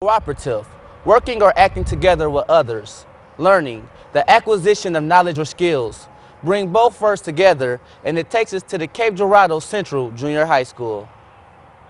Cooperative, working or acting together with others. Learning, the acquisition of knowledge or skills. Bring both words together, and it takes us to the Cape Girardeau Central Junior High School.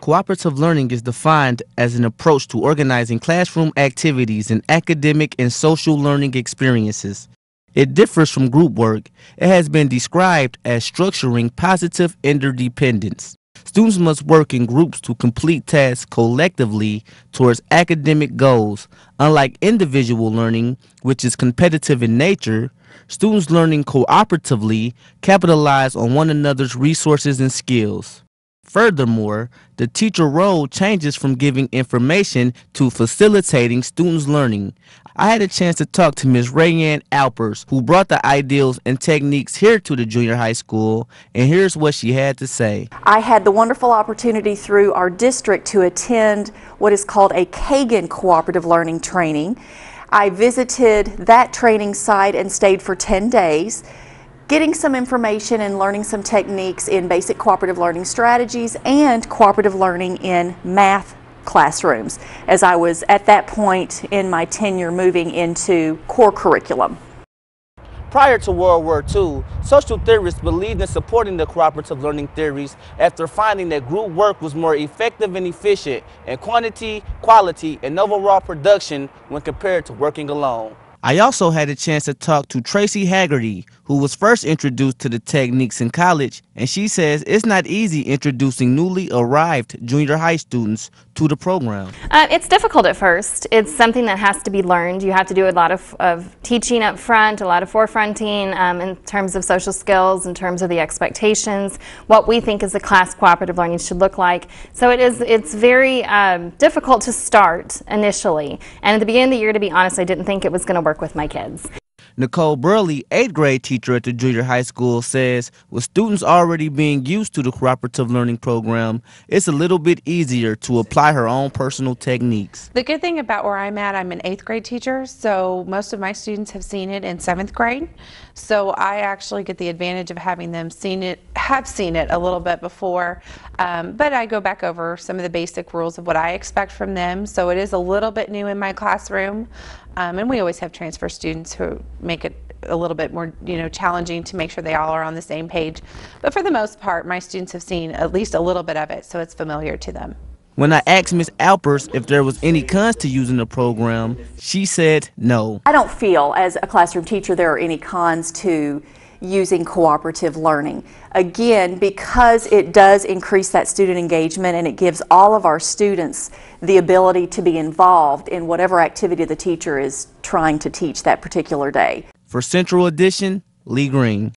Cooperative learning is defined as an approach to organizing classroom activities and academic and social learning experiences. It differs from group work. It has been described as structuring positive interdependence. Students must work in groups to complete tasks collectively towards academic goals. Unlike individual learning, which is competitive in nature, students learning cooperatively capitalize on one another's resources and skills. Furthermore, the teacher role changes from giving information to facilitating students' learning. I had a chance to talk to Ms. Rayanne Alpers, who brought the ideals and techniques here to the junior high school, and here's what she had to say. I had the wonderful opportunity through our district to attend what is called a Kagan Cooperative Learning Training. I visited that training site and stayed for 10 days. Getting some information and learning some techniques in basic cooperative learning strategies and cooperative learning in math classrooms, as I was at that point in my tenure moving into core curriculum. Prior to World War II, social theorists believed in supporting the cooperative learning theories after finding that group work was more effective and efficient in quantity, quality, and overall production when compared to working alone. I also had a chance to talk to Tracy Haggerty, who was first introduced to the techniques in college, and she says it's not easy introducing newly arrived junior high students to the program. It's difficult at first. It's something that has to be learned. You have to do a lot of teaching up front, a lot of forefronting in terms of social skills, in terms of the expectations, what we think is a class cooperative learning should look like. So it's very difficult to start initially. And at the beginning of the year, to be honest, I didn't think it was going to work with my kids. Nicole Burley, 8th grade teacher at the junior high school, says with students already being used to the cooperative learning program, it's a little bit easier to apply her own personal techniques. The good thing about where I'm at, I'm an 8th grade teacher, so most of my students have seen it in 7th grade. So I actually get the advantage of having them have seen it a little bit before, but I go back over some of the basic rules of what I expect from them. So it is a little bit new in my classroom, and we always have transfer students who make it a little bit more, challenging to make sure they all are on the same page. But for the most part, my students have seen at least a little bit of it, so it's familiar to them. When I asked Ms. Alpers if there was any cons to using the program, she said no. I don't feel as a classroom teacher there are any cons to using cooperative learning. Again, because it does increase that student engagement and it gives all of our students the ability to be involved in whatever activity the teacher is trying to teach that particular day. For Central Edition, Lee Green.